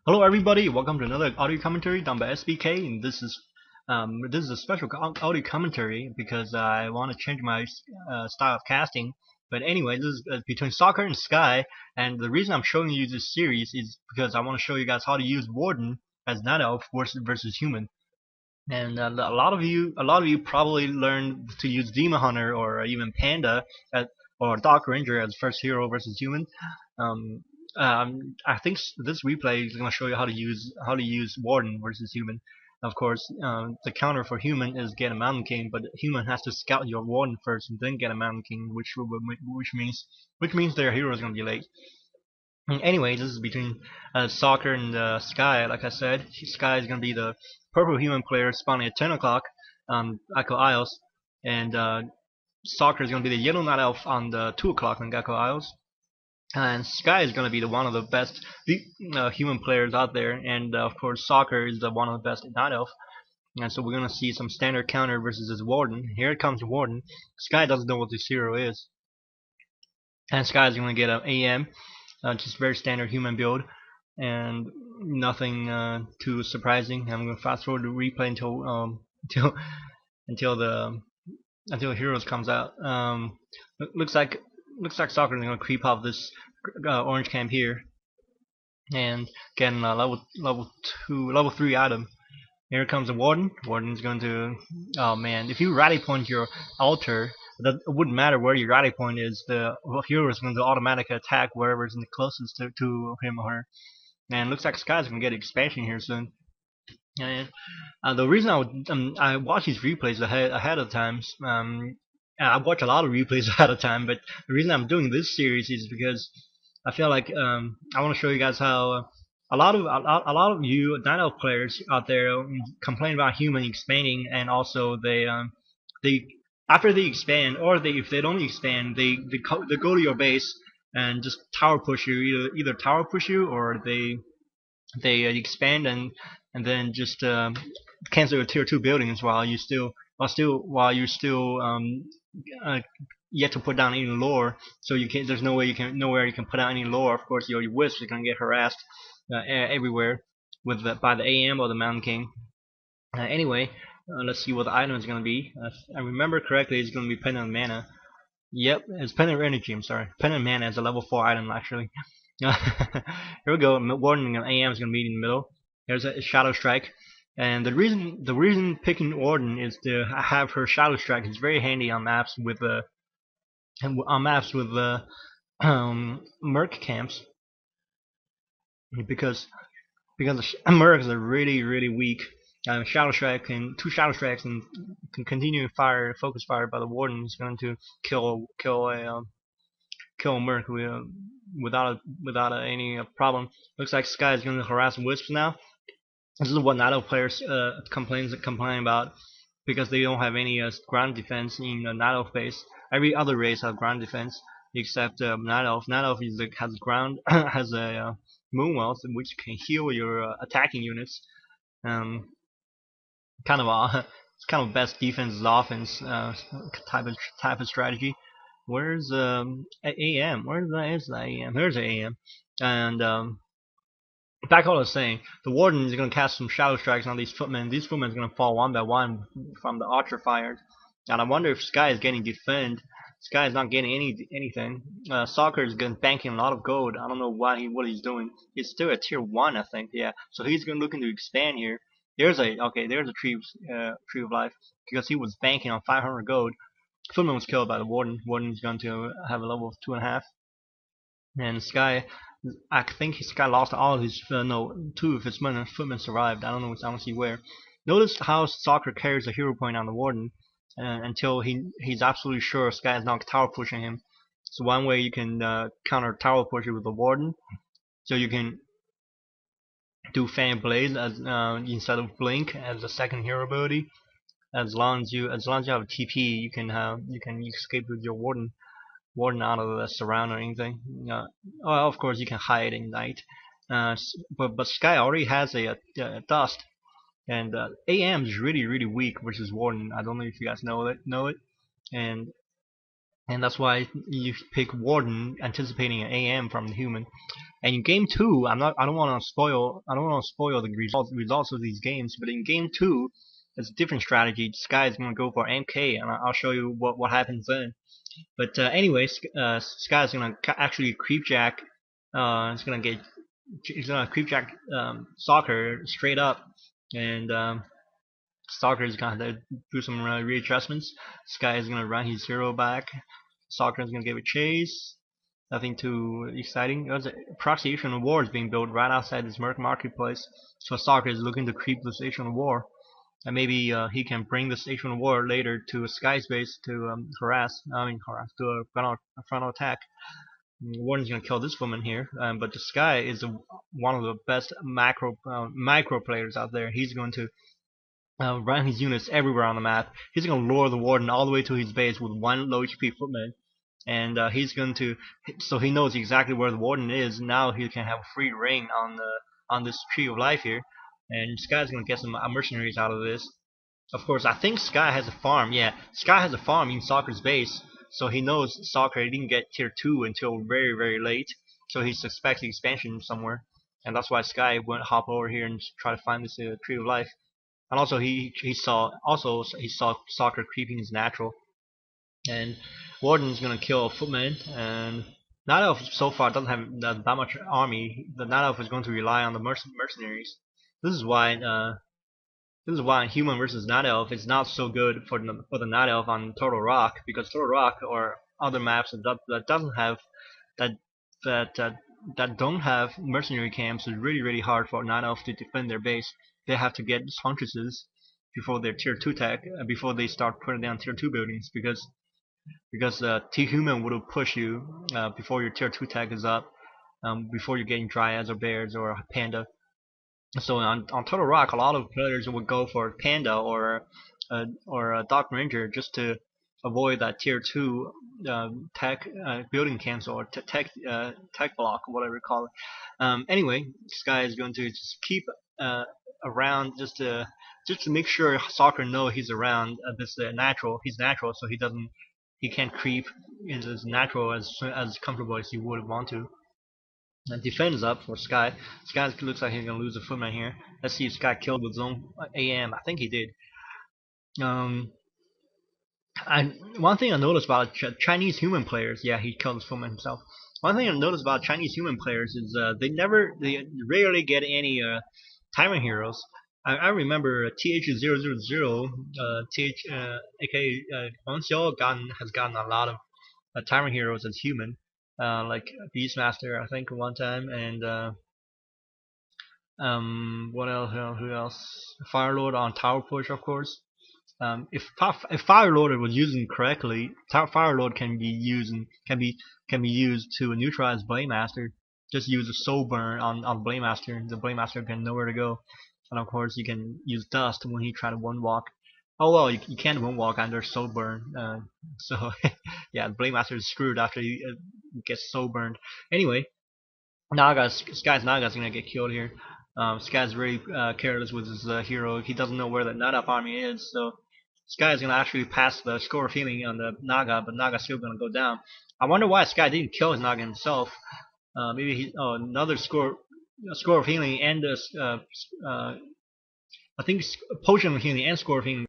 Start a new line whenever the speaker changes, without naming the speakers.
Hello everybody, welcome to another audio commentary done by SBK, and this is a special audio commentary because I want to change my style of casting. But anyway, this is between Soccer and Sky, and the reason I'm showing you this series is because I want to show you guys how to use Warden as Night Elf versus Human. And a lot of you probably learned to use Demon Hunter or even Panda or Dark Ranger as first hero versus human. Um, I think this replay is going to show you how to use Warden versus human. Of course, the counter for human is get a Mountain King, but human has to scout your Warden first and then get a Mountain King, which means their hero is going to be late. Anyway, this is between Soccer and Sky. Like I said, Sky is going to be the purple human player spawning at 10 o'clock on Echo Isles, and Soccer is going to be the yellow night elf on the 2 o'clock on Echo Isles. And Sky is going to be one of the best human players out there, and of course Soccer is one of the best night elf. And so we're going to see some standard counter versus his Warden. Here it comes Warden. Sky doesn't know what this hero is, and Sky is going to get an AM. Just very standard human build, and nothing too surprising. I'm going to fast forward the replay until the heroes comes out. Looks like Soccer is going to creep off this orange camp here and get a level 3 item. Here comes the Warden. Warden's going to, oh man, if you rally point your altar, it wouldn't matter where your rally point is, the hero is going to automatically attack wherever is closest to him or her. And looks like Sky's going to get expansion here soon. And the reason I watch these replays ahead of time, I watch a lot of replays ahead of time, but the reason I'm doing this series is because I feel like I want to show you guys how a lot of you Night Elf players out there complain about human expanding, and also they after they expand, or if they don't expand, they go to your base and just tower push you, either tower push you, or they expand and then just cancel your tier 2 buildings while you're still yet to put down any lore. So there's nowhere you can put out any lore. Of course, your wisps are gonna get harassed everywhere by the AM or the Mountain King. Anyway, let's see what the item is gonna be. If I remember correctly, it's gonna be Pendant Mana. Yep, it's Pendant Energy. I'm sorry, Pendant Mana is a level 4 item actually. Here we go. Warden and AM is gonna meet in the middle. There's a Shadow Strike. And the reason picking Warden is to have her Shadow Strike. It's very handy on maps with Merc camps, because the Mercs are really weak. Shadow Strike and 2 Shadow Strikes and can continue focus fire by the Warden is going to kill a Merc without any problem. Looks like Sky is going to harass Wisps now. This is what Night Elf players complain about, because they don't have any ground defense in Night Elf base. Every other race has ground defense except Night Elf. Night Elf has ground has a Moon Wealth, which can heal your attacking units. Kind of it's kind of best defense is offense type of strategy. Where's AM? Where's the AM? Here's the AM. And back what I was saying, the Warden is going to cast some Shadow Strikes on these footmen. These footmen are going to fall one by one from the archer fires. And I wonder if Sky is getting defend. Sky is not getting anything. Soccer is banking a lot of gold. I don't know what he's doing. He's still at tier 1, I think. Yeah. So he's looking to expand here. There's a tree of life, because he was banking on 500 gold. Footman was killed by the Warden. Warden is going to have a level of 2.5. And Sky, I think Sky lost all of his, 2 of his footmen survived. I don't see where. Notice how Soccer carries a hero point on the Warden until he's absolutely sure Sky is not tower pushing him. So one way you can counter tower push with the Warden, so you can do Fan Blade as instead of Blink as a second hero ability. As long as you have a TP, you can escape with your Warden out of the surround or anything. Well, of course you can hide in night. But Sky already has a dust, and AM is really weak versus Warden. I don't know if you guys know it. And and that's why you pick Warden, anticipating an AM from the human. And in game two, I don't want to spoil the results of these games, but in game two, it's a different strategy. Sky is going to go for MK, and I'll show you what happens then. But anyways, Sky is going to actually creepjack. He's gonna creepjack Soccer straight up, and Soccer is gonna do some readjustments. Sky is gonna run his hero back. Soccer is gonna give a chase. Nothing too exciting. There's a proxy Asian war is being built right outside this marketplace. So Soccer is looking to creep this Asian war. And maybe he can bring this Asian war later to Sky's base to harass, to a frontal attack. Warden's gonna kill this woman here, but the Sky is one of the best micro players out there. He's going to run his units everywhere on the map. He's gonna lure the Warden all the way to his base with one low HP footman, and he's going to, so he knows exactly where the Warden is. Now he can have free reign on this tree of life here, and Sky's gonna get some mercenaries out of this. Of course, I think Sky has a farm. Yeah, Sky has a farm in Soccer's base, so he knows Soccer didn't get tier 2 until very, very late. So he suspects expansion somewhere, and that's why Sky went hop over here and try to find this tree of life. And also he saw Soccer creeping his natural, and Warden's gonna kill a footman. And Night Elf so far doesn't have that much army. The Night Elf is going to rely on the mercenaries. This is why Human versus Night Elf is not so good for the Night Elf on Turtle Rock, because Turtle Rock or other maps that doesn't have that don't have mercenary camps is really hard for Night Elf to defend their base. They have to get huntresses before their tier 2 tech, before they start putting down tier 2 buildings, because T-Human would push you before your tier 2 tech is up, before you're getting Dryads or Bears or Panda. So on Turtle Rock, a lot of players would go for Panda or a Dark Ranger just to avoid that tier 2 tech building cancel or tech block, or whatever you call it. Anyway, this guy is going to just keep around just to make sure Soccer know he's around this he's natural, so he can't creep into his natural as comfortable as he would want to. Defends up for Sky. Sky looks like he's gonna lose a footman here. Let's see if Sky killed with his own AM. I think he did. One thing I noticed about Chinese human players, yeah, he killed his footman himself. One thing I noticed about Chinese human players is they rarely get any tyrant heroes. I remember TH000, aka Huang Xiao has gotten a lot of tyrant heroes as human. Like Beastmaster, I think one time, and what else? Who else? Firelord on Tower Push, of course. If Firelord was used correctly, Firelord can be used to neutralize Blamemaster. Just use a Soul Burn on Blamemaster. The Blamemaster can nowhere to go, and of course you can use Dust when he try to one walk. Oh well, you can't one walk under Soul Burn. So yeah, Blamemaster is screwed after he gets Soul Burned. Anyway, Sky's Naga's gonna get killed here. Sky's very careless with his hero. He doesn't know where the Night Elf army is, so Sky is gonna actually pass the score of healing on the Naga, but Naga's still gonna go down. I wonder why Sky didn't kill his Naga himself. Maybe another score of healing and I think potion of healing and score of healing